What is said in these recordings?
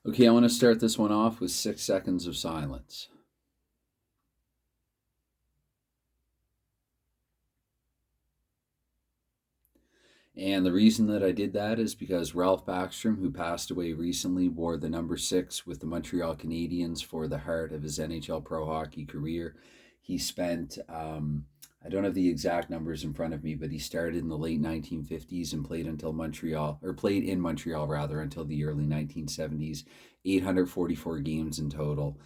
Okay, I want to start this one off with 6 seconds of silence. And the reason that I did that is because Ralph Backstrom, who passed away recently, wore the number 6 with the Montreal Canadiens for the heart of his NHL pro hockey career. He spent, I don't have the exact numbers in front of me, but he started in the late 1950s and played until Montreal, or played in Montreal rather, until the early 1970s, 844 games in total.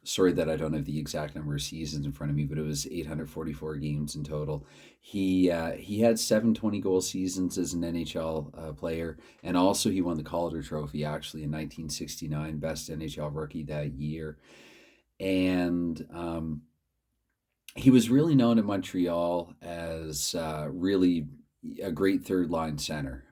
Sorry that I don't have the exact number of seasons in front of me, but it was 844 games in total. He had 720 goal seasons as an NHL player, and also he won the Calder Trophy actually in 1969, best NHL rookie that year. And he was really known in Montreal as really a great third line center.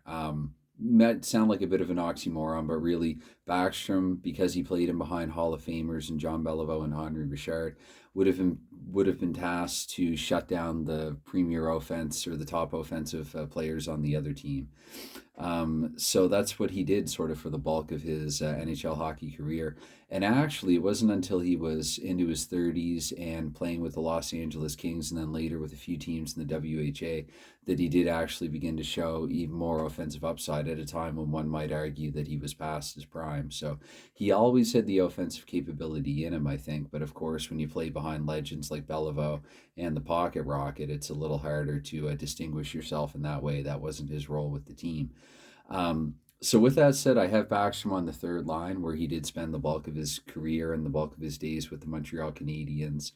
Might sound like a bit of an oxymoron, but really Backstrom, because he played in behind Hall of Famers and John Beliveau and Henri Richard, would have been tasked to shut down the premier offense or the top offensive players on the other team. So that's what he did sort of for the bulk of his NHL hockey career. And actually, it wasn't until he was into his 30s and playing with the Los Angeles Kings and then later with a few teams in the WHA that he did actually begin to show even more offensive upside at a time when one might argue that he was past his prime. So he always had the offensive capability in him, I think. But of course, when you play behind legends like Beliveau and the Pocket Rocket, it's a little harder to distinguish yourself in that way. That wasn't his role with the team. So with that said, I have Backstrom on the third line, where he did spend the bulk of his career and the bulk of his days with the Montreal Canadiens.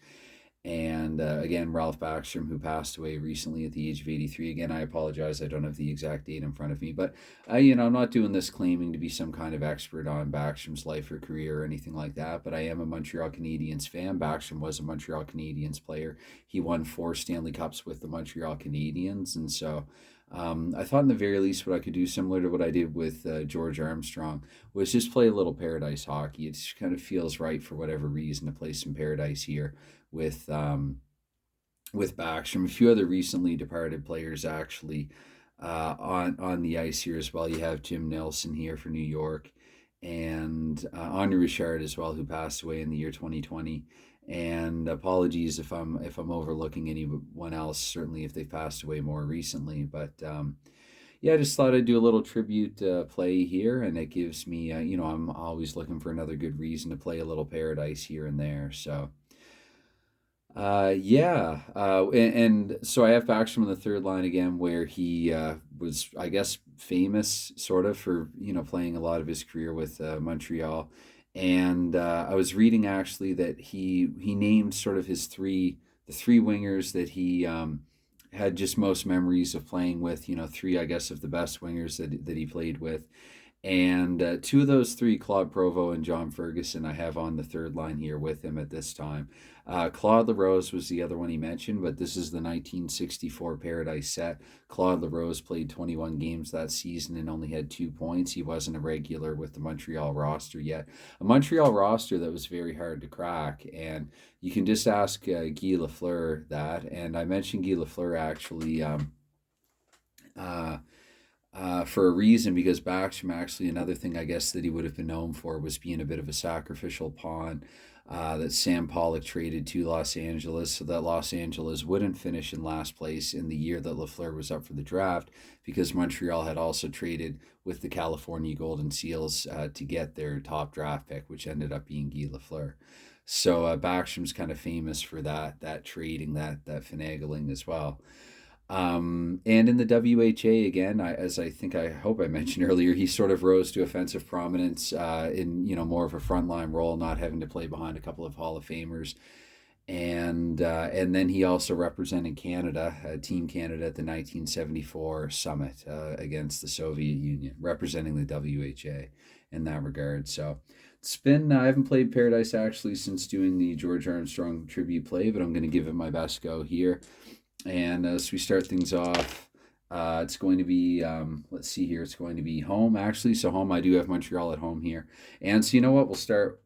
And again, Ralph Backstrom, who passed away recently at the age of 83. Again, I apologize, I don't have the exact date in front of me, but I'm not doing this claiming to be some kind of expert on Backstrom's life or career or anything like that. But I am a Montreal Canadiens fan. Backstrom was a Montreal Canadiens player. He won 4 Stanley Cups with the Montreal Canadiens, and so I thought, in the very least, what I could do, similar to what I did with George Armstrong, was just play a little Pairadice hockey. It just kind of feels right for whatever reason to play some Pairadice here with Backstrom. A few other recently departed players actually on the ice here as well. You have Jim Nelson here for New York, and Henri Richard as well, who passed away in the year 2020. And apologies if I'm overlooking anyone else. Certainly, if they've passed away more recently, but yeah, I just thought I'd do a little tribute play here, and it gives me, I'm always looking for another good reason to play a little Pairadice here and there. So yeah, and so I have Backstrom on the third line again, where he was, I guess, famous sort of for playing a lot of his career with Montreal, and I was reading actually that he named sort of the three wingers that he had just most memories of playing with. Three, I guess, of the best wingers that he played with. And two of those three, Claude Provost and John Ferguson, I have on the third line here with him at this time. Claude LaRose was the other one he mentioned, but this is the 1964 Pairadice set. Claude LaRose played 21 games that season and only had 2 points. He wasn't a regular with the Montreal roster yet. A Montreal roster that was very hard to crack. And you can just ask Guy Lafleur that. And I mentioned Guy Lafleur actually. Uh, for a reason, because Backstrom, actually, another thing I guess that he would have been known for was being a bit of a sacrificial pawn that Sam Pollock traded to Los Angeles so that Los Angeles wouldn't finish in last place in the year that Lafleur was up for the draft, because Montreal had also traded with the California Golden Seals to get their top draft pick, which ended up being Guy Lafleur. So Backstrom's kind of famous for that trading, that finagling as well. And in the WHA again, as I hope I mentioned earlier, he sort of rose to offensive prominence in more of a frontline role, not having to play behind a couple of Hall of Famers, and then he also represented Canada, Team Canada, at the 1974 summit against the Soviet Union, representing the WHA in that regard. So it's been I haven't played Pairadice actually since doing the George Armstrong tribute play, but I'm going to give it my best go here. And as we start things off, it's going to be, let's see here, it's going to be home, actually. So home, I do have Montreal at home here. And so you know what,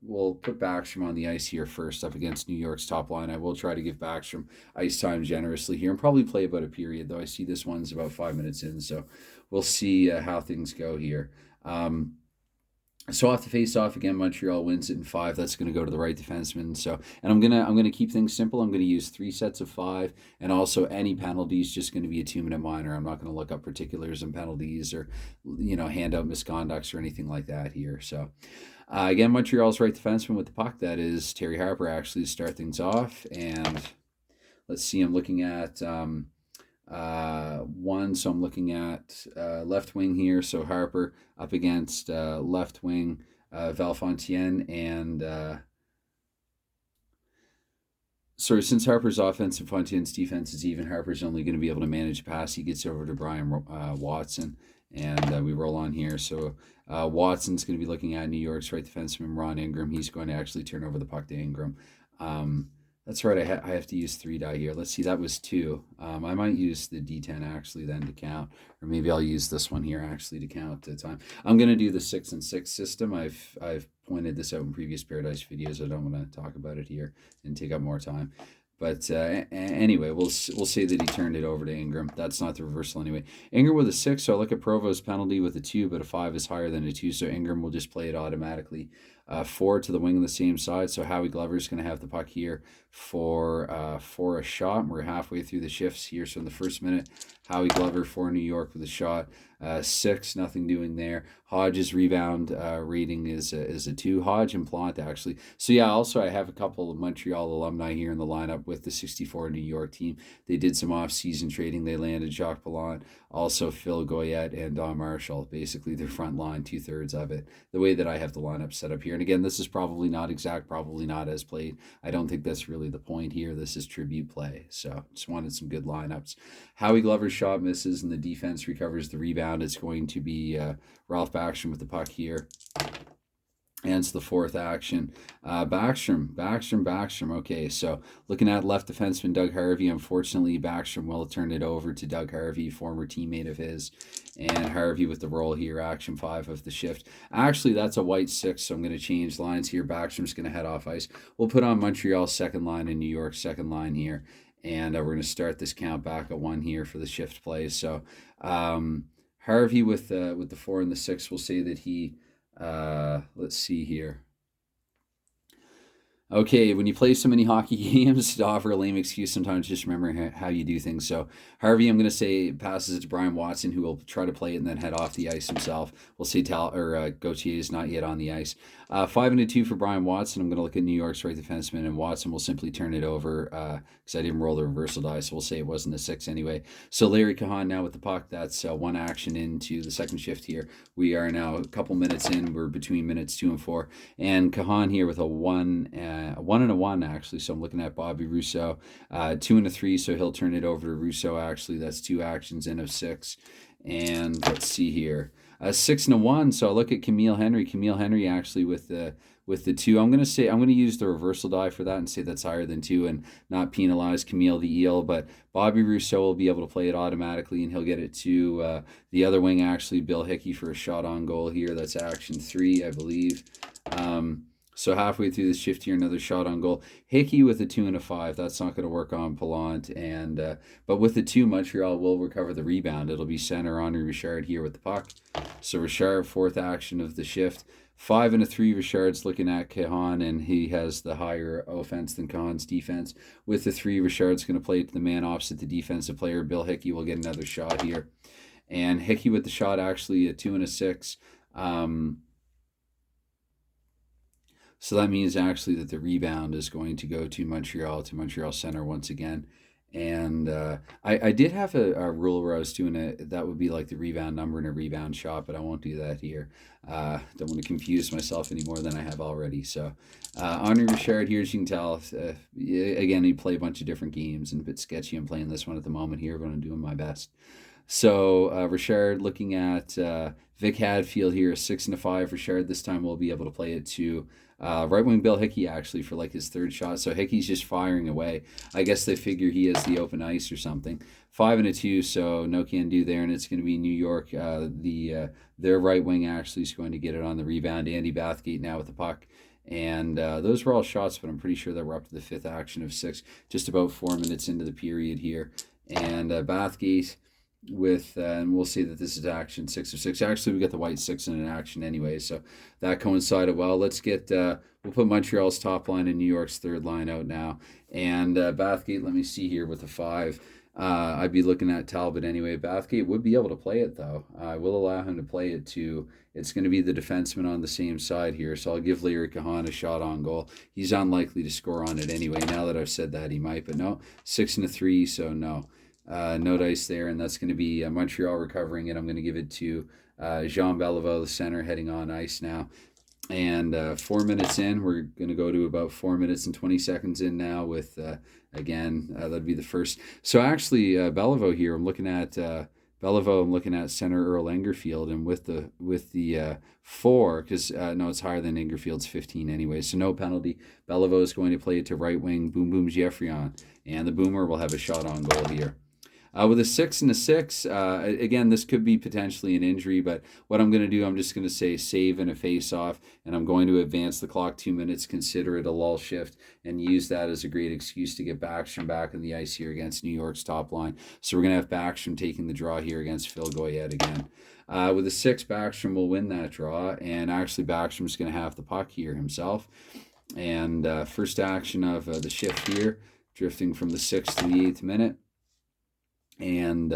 we'll put Backstrom on the ice here first up against New York's top line. I will try to give Backstrom ice time generously here and probably play about a period, though I see this one's about 5 minutes in. So we'll see how things go here. So off the face-off again, Montreal wins it in 5. That's going to go to the right defenseman. So, and I'm gonna keep things simple. I'm going to use 3 sets of 5, and also any penalties just going to be a 2-minute minor. I'm not going to look up particulars and penalties or hand out misconducts or anything like that here. So, again, Montreal's right defenseman with the puck. That is Terry Harper actually to start things off, and let's see. I'm looking at. One, so I'm looking at left wing here. So Harper up against left wing Valfontaine, and sorry, since Harper's offense and Fontaine's defense is even, Harper's only going to be able to manage a pass. He gets over to Brian Watson, and we roll on here. So Watson's going to be looking at New York's right defenseman Ron Ingram. He's going to actually turn over the puck to Ingram. That's right, I have to use 3 die here. Let's see, that was 2. I might use the D10 actually then to count, or maybe I'll use this one here actually to count the time. I'm going to do the 6 and 6 system. I've pointed this out in previous Pairadice videos. I don't want to talk about it here and take up more time. But anyway, we'll say that he turned it over to Ingram. That's not the reversal anyway. Ingram with a 6, so I look at Provo's penalty with a 2, but a 5 is higher than a 2, so Ingram will just play it automatically. 4 to the wing on the same side, so Howie Glover's going to have the puck here for a shot. We're halfway through the shifts here, so in the first minute, Howie Glover for New York with a shot. 6, nothing doing there. Hodge's rebound rating is a 2. Hodge and Plante actually. So yeah, also I have a couple of Montreal alumni here in the lineup with the 64 New York team. They did some off-season trading. They landed Jacques Plante, also Phil Goyette and Don Marshall. Basically their front line, 2/3 of it. The way that I have the lineup set up here. And again, this is probably not exact, probably not as played. I don't think that's really the point here. This is tribute play. So just wanted some good lineups. Howie Glover's shot misses and the defense recovers the rebound. It's going to be Ralph Backstrom with the puck here. And it's the 4th action. Backstrom. Okay, so looking at left defenseman Doug Harvey. Unfortunately, Backstrom will turn it over to Doug Harvey, former teammate of his. And Harvey with the roll here, action 5 of the shift. Actually, that's a white 6, so I'm going to change lines here. Backstrom's going to head off ice. We'll put on Montreal's second line and New York's second line here. And we're going to start this count back at 1 here for the shift plays. So Harvey with the 4 and the 6, we'll say that he... let's see here. Okay, when you play so many hockey games, to offer a lame excuse, sometimes just remember how you do things. So Harvey, I'm going to say, passes it to Brian Watson, who will try to play it and then head off the ice himself. We'll say Gauthier is not yet on the ice. 5 and a 2 for Brian Watson. I'm going to look at New York's right defenseman, and Watson will simply turn it over because I didn't roll the reversal die, so we'll say it wasn't a 6 anyway. So Larry Kahan now with the puck. That's 1 action into the second shift here. We are now a couple minutes in. We're between minutes 2 and 4. And Kahan here with a 1 and a 1 actually. So I'm looking at Bobby Rousseau. 2 and a 3, so he'll turn it over to Rousseau actually. That's 2 actions in of 6. And let's see here. 6 and a 1. So I look at Camille Henry. Camille Henry actually with the 2. I'm going to use the reversal die for that and say that's higher than 2 and not penalize Camille the Eel. But Bobby Rousseau will be able to play it automatically and he'll get it to the other wing actually, Bill Hickey for a shot on goal here. That's action 3, I believe. So halfway through the shift here, another shot on goal. Hickey with a 2 and a 5. That's not going to work on Plante. And but with the 2, Montreal will recover the rebound. It'll be center Henri Richard here with the puck. So Richard, 4th action of the shift. 5 and a 3, Richard's looking at Kahan, and he has the higher offense than Kahan's defense. With the 3, Richard's going to play it to the man opposite the defensive player. Bill Hickey will get another shot here. And Hickey with the shot, actually a 2 and a 6. So that means actually that the rebound is going to go to Montreal center once again. And I did have a rule where I was doing that would be like the rebound number in a rebound shot, but I won't do that here. Don't want to confuse myself any more than I have already. So Henri Richard here, as you can tell, again, he played a bunch of different games and a bit sketchy. I'm playing this one at the moment here, but I'm doing my best. So Richard looking at Vic Hadfield here, 6 and a 5. Richard this time will be able to play it to right wing Bill Hickey actually for like his 3rd shot. So Hickey's just firing away. I guess they figure he has the open ice or something. 5 and a 2, so no can do there, and it's going to be New York. Their right wing actually is going to get it on the rebound. Andy Bathgate now with the puck. And those were all shots, but I'm pretty sure that we're up to the 5th action of 6, just about 4 minutes into the period here. And Bathgate and we'll see that this is action 6 of 6. Actually, we got the white 6 in an action anyway, so that coincided well. Let's get we'll put Montreal's top line and New York's third line out now, and Bathgate. Let me see here with a 5. I'd be looking at Talbot anyway. Bathgate would be able to play it though. I will allow him to play it too. It's going to be the defenseman on the same side here, so I'll give Larry Kahan a shot on goal. He's unlikely to score on it anyway. Now that I've said that, he might, but no, 6 and a 3, so no. No dice there, and that's going to be Montreal recovering it. I'm going to give it to Jean Beliveau, the center, heading on ice now. And 4 minutes in, we're going to go to about 4 minutes and 20 seconds in now with, again, that'd be the first. So actually, Beliveau here, I'm looking at center Earl Engerfield, and with the 4, because no, it's higher than Engerfield's 15 anyway, so no penalty. Beliveau is going to play it to right wing, Boom Boom Geoffrion, and the Boomer will have a shot on goal here. With a 6 and a 6, again, this could be potentially an injury, but what I'm going to do, I'm just going to say save and a face-off, and I'm going to advance the clock 2 minutes, consider it a lull shift, and use that as a great excuse to get Backstrom back on the ice here against New York's top line. So we're going to have Backstrom taking the draw here against Phil Goyette again. With a 6, Backstrom will win that draw, and actually Backstrom's going to have the puck here himself. And first action of the shift here, drifting from the 6th to the 8th minute. And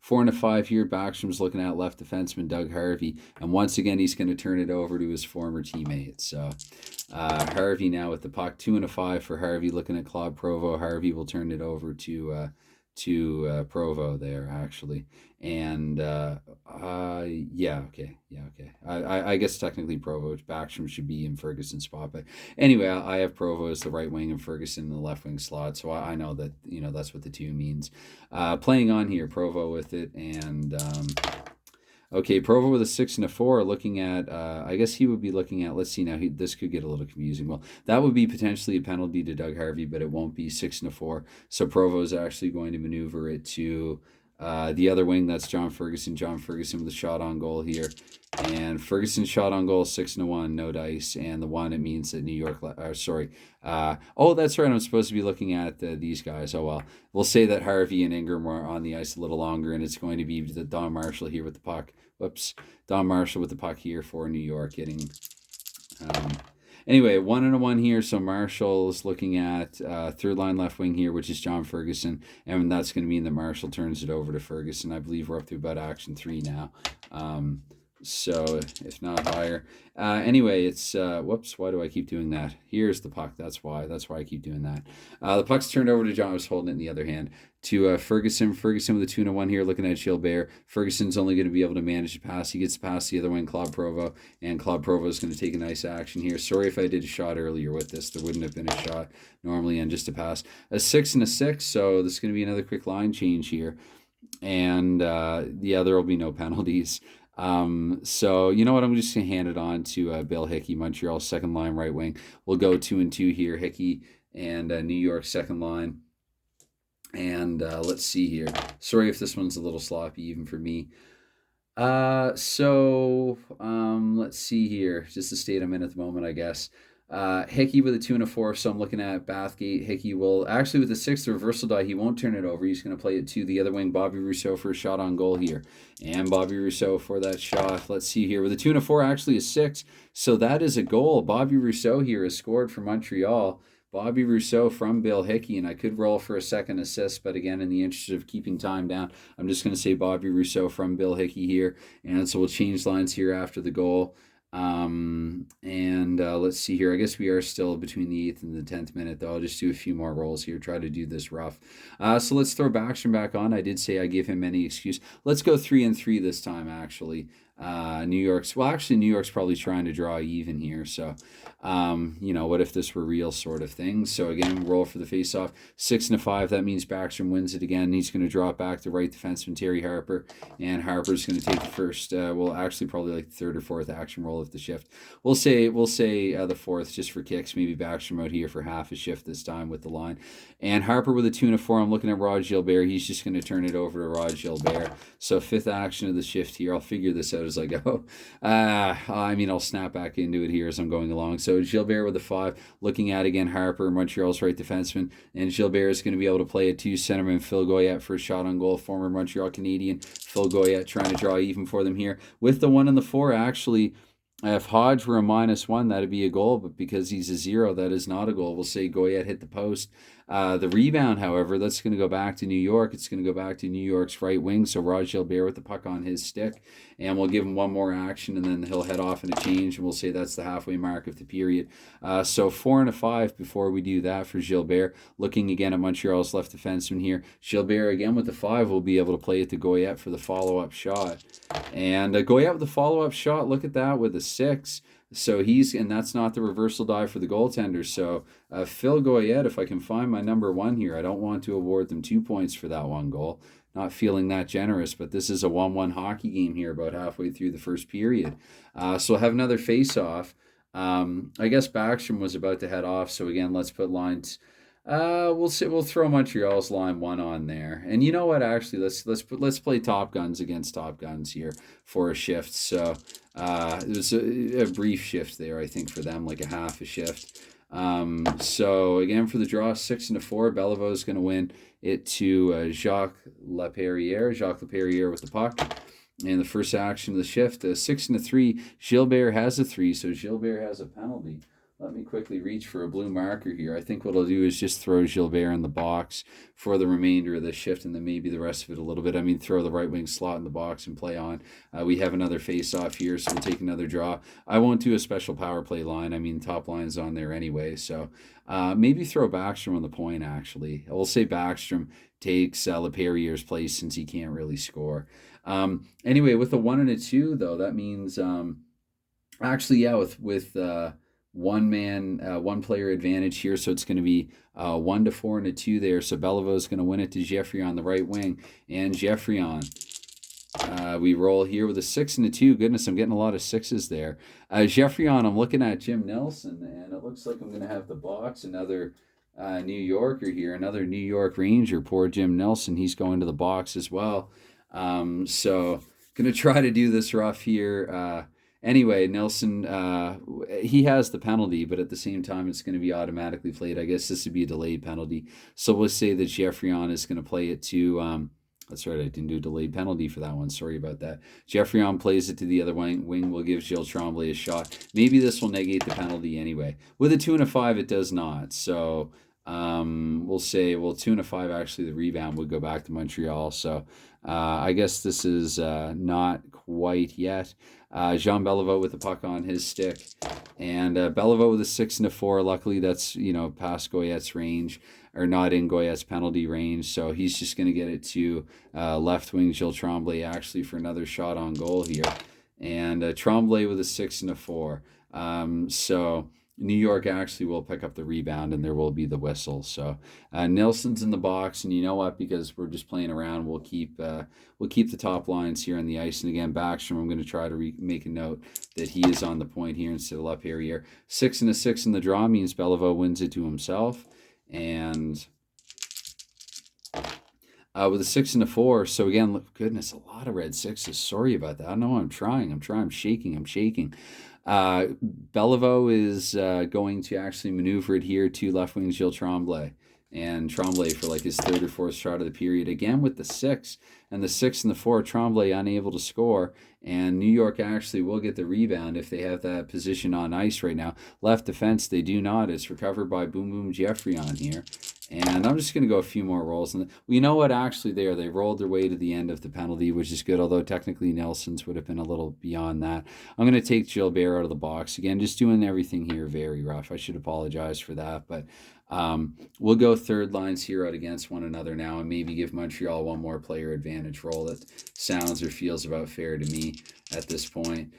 4 and a 5 here, Backstrom's looking at left defenseman Doug Harvey. And once again, he's going to turn it over to his former teammate. So Harvey now with the puck. 2 and a 5 for Harvey, looking at Claude Provo. Harvey will turn it over to Provo there, actually. And okay. I guess technically Provo, Backstrom should be in Ferguson's spot, but anyway, I have Provo as the right wing and Ferguson in the left wing slot, so I know that that's what the 2 means. Playing on here, Provo with it, and okay, Provo with a 6 and a 4, looking at, I guess he would be looking at, let's see now, this could get a little confusing. Well, that would be potentially a penalty to Doug Harvey, but it won't be 6 and a 4. So Provo is actually going to maneuver it to the other wing. That's John Ferguson. John Ferguson with a shot on goal here. And Ferguson's shot on goal, 6 and a 1, no dice. And the 1, it means that New York, that's right, I'm supposed to be looking at these guys. Oh, well, we'll say that Harvey and Ingram are on the ice a little longer, and it's going to be the Don Marshall here with the puck. Don Marshall with the puck here for New York, getting... Anyway, 1 and a 1 here. So Marshall's looking at third line left wing here, which is John Ferguson. And that's going to mean that Marshall turns it over to Ferguson. I believe we're up to about action 3 now. So if not higher. Anyway, it's why do I keep doing that? Here's the puck. That's why I keep doing that. The puck's turned over to John. I was holding it in the other hand to Ferguson. Ferguson with a 2 and a 1 here, looking at Gilbert. Ferguson's only going to be able to manage the pass. He gets past the other one, Claude Provo, and Claude Provo is going to take a nice action here. Sorry if I did a shot earlier with this. There wouldn't have been a shot normally and just a pass. A 6 and a 6, so this is going to be another quick line change here. And there will be no penalties. So you know what, I'm just gonna hand it on to Bill Hickey, Montreal's second line right wing. We'll go 2 and 2 here, Hickey and New York second line. And let's see here. Sorry if this one's a little sloppy even for me. Let's see here. Just the state I'm in at the moment, I guess. Hickey with a 2 and a 4, so I'm looking at Bathgate. Hickey will actually with the 6th reversal die. He won't turn it over. He's going to play it to the other wing, Bobby Rousseau, for a shot on goal here, and Bobby Rousseau for that shot. Let's see here with a 2 and a 4, actually a 6. So that is a goal. Bobby Rousseau here has scored for Montreal. Bobby Rousseau from Bill Hickey, and I could roll for a second assist, but again, in the interest of keeping time down, I'm just going to say Bobby Rousseau from Bill Hickey here, and so we'll change lines here after the goal. Let's see here. I guess we are still between the 8th and the 10th minute, though. I'll just do a few more rolls here, try to do this rough. So let's throw Backstrom back on. I did say I gave him any excuse. Let's go 3 and 3 this time, actually. New York's probably trying to draw even here, so what if this were real sort of thing. So again, roll for the face-off. 6 and a 5, that means Backstrom wins it again. He's going to draw it back to right defenseman Terry Harper, and Harper's going to take the first, probably like the 3rd or 4th action roll of the shift. We'll say the 4th just for kicks. Maybe Backstrom out here for half a shift this time with the line. And Harper with a 2 and a 4. I'm looking at Rod Gilbert. He's just going to turn it over to Rod Gilbert. So 5th action of the shift here. I'll figure this out as I go. I mean, I'll snap back into it here as I'm going along. So Gilbert with the 5, looking at again Harper, Montreal's right defenseman, and Gilbert is going to be able to play it to centerman Phil Goyette for a shot on goal, former Montreal Canadian. Phil Goyette trying to draw even for them here with the 1 and the 4. Actually, if Hodge were a -1, that'd be a goal, but because he's a 0, that is not a goal. We'll say Goyette hit the post. The rebound, however, that's going to go back to New York. It's going to go back to New York's right wing, so Raj Gilbert with the puck on his stick, and we'll give him one more action, and then he'll head off in a change, and we'll say that's the halfway mark of the period. So 4 and a 5 before we do that for Gilbert. Looking again at Montreal's left defenseman here. Gilbert again with the 5 will be able to play it to Goyette for the follow-up shot. And Goyette with the follow-up shot, look at that with a 6. So and that's not the reversal dive for the goaltender. So Phil Goyette, if I can find my number 1 here, I don't want to award them 2 points for that 1 goal. Not feeling that generous, but this is a 1-1 hockey game here about halfway through the first period. So we'll have another face-off. I guess Backstrom was about to head off, so again, let's put lines. We'll throw Montreal's line 1 on there, and you know what? Actually, let's play Top Guns against Top Guns here for a shift. So it was a brief shift there, I think, for them, like a half a shift. So again, for the draw, 6 and a 4, Beliveau is going to win it to Jacques Laperriere with the puck. And the first action of the shift, 6 and a 3, Gilbert has a 3, so Gilbert has a penalty. Let me quickly reach for a blue marker here. I think what I'll do is just throw Gilbert in the box for the remainder of the shift, and then maybe the rest of it a little bit. I mean, throw the right wing slot in the box and play on. We have another face-off here, so we'll take another draw. I won't do a special power play line. I mean, top line's on there anyway, so maybe throw Backstrom on the point, actually. We'll say Backstrom takes Laperriere's place since he can't really score. Anyway, with a 1 and a 2, though, that means with one player advantage here, so it's going to be 1 to 4 and a 2 there. So Beliveau is going to win it to Geoffrion on the right wing, and Geoffrion. We roll here with a 6 and a 2. Goodness, I'm getting a lot of 6s there. Geoffrion, I'm looking at Jim Nelson, and it looks like I'm going to have to box another New Yorker here, another New York Ranger. Poor Jim Nelson, he's going to the box as well. So going to try to do this rough here. Anyway, Nelson, he has the penalty, but at the same time, it's going to be automatically played. I guess this would be a delayed penalty. So we'll say that Geoffrion is going to play it to, that's right, I didn't do a delayed penalty for that one. Sorry about that. Geoffrion plays it to the other wing. Will give Gilles Tremblay a shot. Maybe this will negate the penalty anyway. With a 2 and a 5, it does not. So we'll say, 2 and a 5, actually, the rebound would go back to Montreal. So I guess this is not quite yet. Jean Beliveau with the puck on his stick, and Beliveau with a 6 and a 4. Luckily, that's past Goyette's range, or not in Goyette's penalty range, so he's just going to get it to left wing Gilles Tremblay actually for another shot on goal here, and Tremblay with a 6 and a 4. So New York actually will pick up the rebound, and there will be the whistle. So Nelson's in the box, and you know what? Because we're just playing around, we'll keep the top lines here on the ice. And again, Backstrom, I'm going to try to make a note that he is on the point here instead of Laperriere. 6 and a 6 in the draw means Beliveau wins it to himself, and with a 6 and a 4. So again, look, goodness, a lot of red 6s. Sorry about that. I know I'm trying. I'm shaking. Beliveau is going to actually maneuver it here to left wing Gilles Tremblay, and Tremblay for like his 3rd or 4th shot of the period, again with the 6, and the 6 and the 4, Tremblay unable to score, and New York actually will get the rebound if they have that position on ice right now. Left defense, they do not. It's recovered by Boom Boom Geoffrion here. And I'm just going to go a few more rolls. And you know what? Actually, they rolled their way to the end of the penalty, which is good, although technically Nelson's would have been a little beyond that. I'm going to take Gilbert out of the box. Again, just doing everything here very rough. I should apologize for that. But we'll go third lines here out against one another now, and maybe give Montreal one more player advantage roll that sounds or feels about fair to me at this point.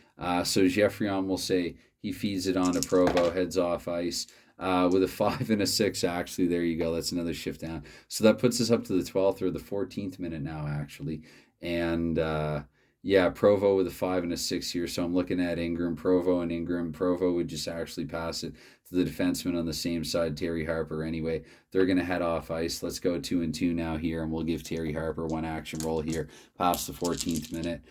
So Geoffrion will say he feeds it on to Provo, heads off ice. With a 5 and a 6, actually, there you go. That's another shift down. So that puts us up to the 12th or the 14th minute now, actually. And Provo with a 5 and a 6 here. So I'm looking at Ingram, Provo, and Ingram. Provo would just actually pass it to the defenseman on the same side, Terry Harper. Anyway, they're going to head off ice. Let's go 2 and 2 now here, and we'll give Terry Harper one action roll here past the 14th minute.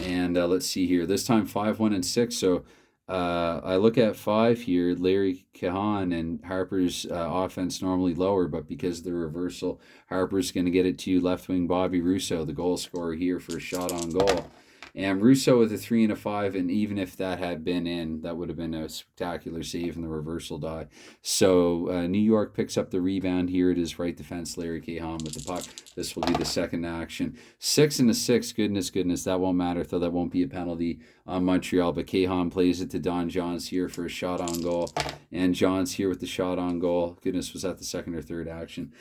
And let's see here. This time 5, 1, and 6. So I look at 5 here, Larry Kahan, and Harper's offense normally lower, but because of the reversal, Harper's going to get it to left wing Bobby Russo, the goal scorer here for a shot on goal. And Russo with a 3 and a 5, and even if that had been in, that would have been a spectacular save in the reversal die. So New York picks up the rebound here. It is right defense Larry Cahan with the puck. This will be the second action. 6 and a 6, goodness, that won't matter, though that won't be a penalty on Montreal. But Cahan plays it to Don Johns here for a shot on goal. And Johns here with the shot on goal. Goodness, was that the second or third action?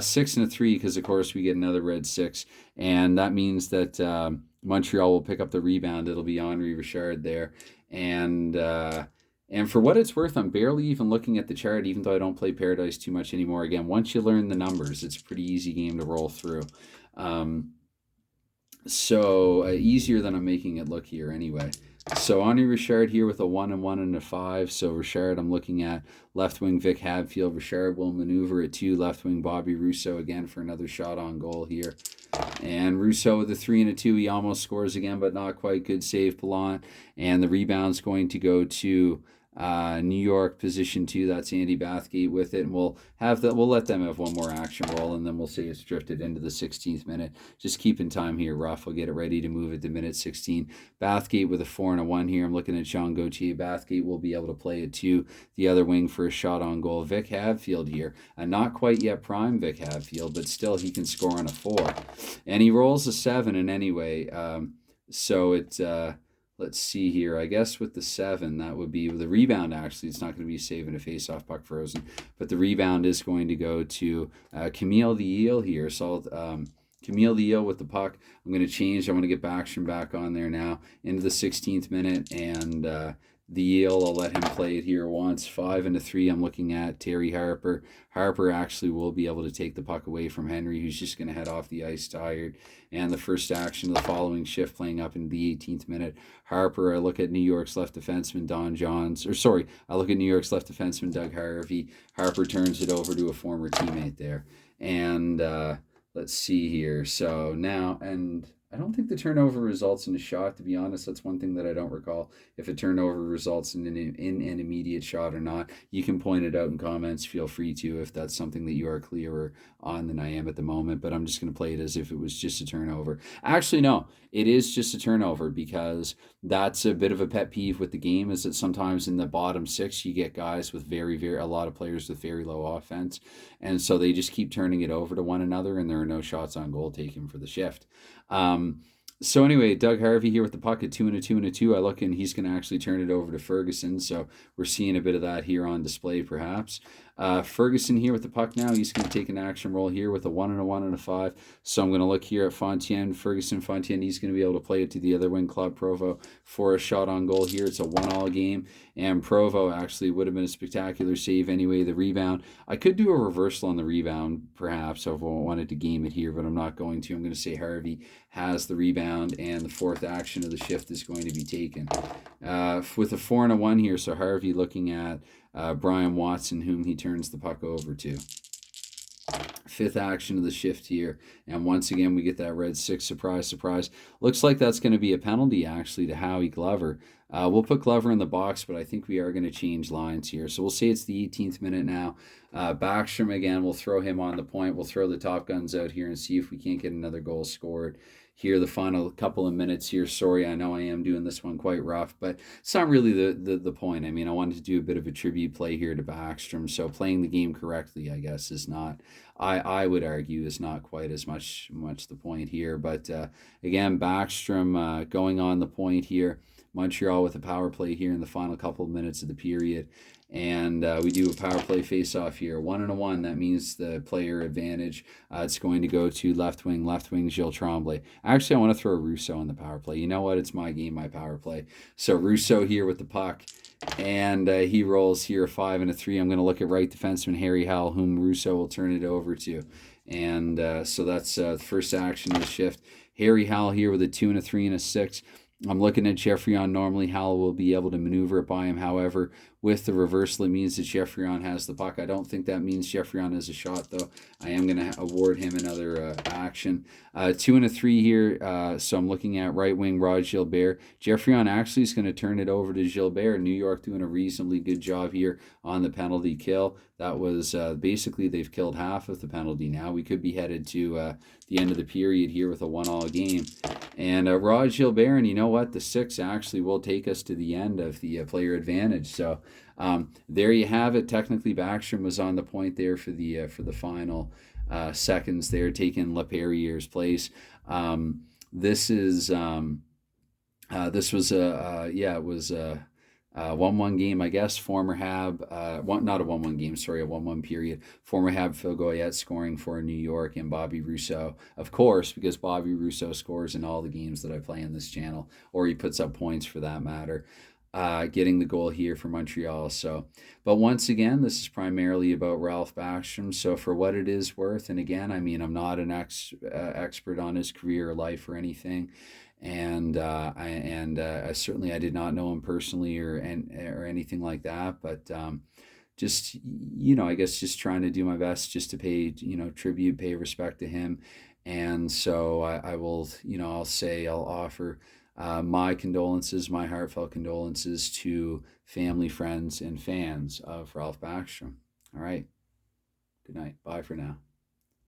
6 and a 3, because of course we get another red 6. And that means that Montreal will pick up the rebound. It'll be Henri Richard there. And for what it's worth, I'm barely even looking at the chart, even though I don't play Pairadice too much anymore. Again, once you learn the numbers, it's a pretty easy game to roll through. Easier than I'm making it look here anyway. So Henri Richard here with a 1 and 1 and a 5. So Richard, I'm looking at left wing Vic Hadfield. Richard will maneuver it to left wing Bobby Russo again for another shot on goal here. And Russo with a 3 and a 2. He almost scores again, but not quite. Good save, Pilon. And the rebound's going to go to New York position 2. That's Andy Bathgate with it, and we'll let them have one more action roll, and then we'll say it's drifted into the 16th minute. Just keeping time here. Ruff will get it ready to move it to minute 16. Bathgate with a 4 and a 1 here. I'm looking at Jean Gauthier. Bathgate will be able to play it to the other wing for a shot on goal. Vic Hadfield here, not quite yet prime Vic Hadfield, but still he can score on a 4, and he rolls a 7. And anyway, let's see here. I guess with the 7, that would be the rebound. Actually, it's not going to be saving a face-off puck frozen, but the rebound is going to go to Camille the Eel here. So Camille the Eel with the puck. I'm going to change. I want to get Backstrom back on there now into the 16th minute, and the Eel, I'll let him play it here once. 5 and a 3. I'm looking at Terry Harper. Harper actually will be able to take the puck away from Henry, who's just going to head off the ice tired. And the first action of the following shift playing up in the 18th minute. Harper, I look at New York's left defenseman, I look at New York's left defenseman, Doug Harvey. Harper turns it over to a former teammate there. And let's see here. So now, and I don't think the turnover results in a shot, to be honest. That's one thing that I don't recall, if a turnover results in an immediate shot or not. You can point it out in comments. Feel free to, if that's something that you are clearer on than I am at the moment. But I'm just going to play it as if it was just a turnover. Actually, no, it is just a turnover, because that's a bit of a pet peeve with the game, is that sometimes in the bottom 6, you get guys with a lot of players with very low offense. And so they just keep turning it over to one another, and there are no shots on goal taken for the shift. So anyway, Doug Harvey here with the puck at 2 and a 2 and a 2. I look, and he's going to actually turn it over to Ferguson. So we're seeing a bit of that here on display, perhaps. Ferguson here with the puck now. He's going to take an action roll here with a 1 and a 1 and a 5. So I'm going to look here at Fontaine. Fontaine, he's going to be able to play it to the other wing, Claude Provo, for a shot on goal here. It's a 1-all game. And Provo actually would have been a spectacular save anyway. The rebound, I could do a reversal on the rebound, perhaps, if I wanted to game it here, but I'm not going to. I'm going to say Harvey has the rebound, and the fourth action of the shift is going to be taken. With a 4 and a 1 here, so Harvey looking at Brian Watson, whom he turns the puck over to. Fifth action of the shift here, and once again we get that red 6. Surprise. Looks like that's going to be a penalty actually to Howie Glover. We'll put Glover in the box, but I think we are going to change lines here. So we'll say it's the 18th minute now. Backstrom again, we'll throw him on the point. We'll throw the top guns out here and see if we can't get another goal scored here the final couple of minutes here. Sorry, I know I am doing this one quite rough, but it's not really the point. I mean, I wanted to do a bit of a tribute play here to Backstrom, so playing the game correctly, I guess, is not, I would argue, is not quite as much the point here. But again, Backstrom going on the point here. Montreal with a power play here in the final couple of minutes of the period. And we do a power play face-off here. 1 and a 1. That means the player advantage. It's going to go to left wing Gilles Tremblay. Actually, I want to throw Russo on the power play. You know what? It's my game, my power play. So Russo here with the puck. And he rolls here a 5 and a 3. I'm going to look at right defenseman Harry Howell, whom Russo will turn it over to. And so that's the first action of the shift. Harry Howell here with a 2 and a 3 and a 6. I'm looking at Geoffrion. Normally, Hal will be able to maneuver it by him. However, with the reversal, it means that Geoffrion has the puck. I don't think that means Geoffrion has a shot, though. I am going to award him another action. 2 and a 3 here. So I'm looking at right wing Rod Gilbert. Geoffrion actually is going to turn it over to Gilbert. New York doing a reasonably good job here on the penalty kill. That was basically they've killed half of the penalty now. We could be headed to the end of the period here with a 1-all game. And Rod Gilbert, and you know what? The 6 actually will take us to the end of the player advantage. So there you have it. Technically, Backstrom was on the point there for the final seconds there, taking Laperriere's place. This is this was a yeah, it was a 1-1 game, I guess. Former Hab, not a 1-1 game, sorry, a 1-1 period. Former Hab Phil Goyette scoring for New York, and Bobby Rousseau, of course, because Bobby Rousseau scores in all the games that I play on this channel, or he puts up points for that matter. Getting the goal here for Montreal. So, but once again, this is primarily about Ralph Backstrom. So, for what it is worth, and again, I mean, I'm not an expert on his career or life or anything, and I certainly I did not know him personally or anything like that, but just I guess just trying to do my best just to pay tribute, pay respect to him, and so I will I'll offer my condolences, my heartfelt condolences to family, friends, and fans of Ralph Backstrom. All right, good night, bye for now.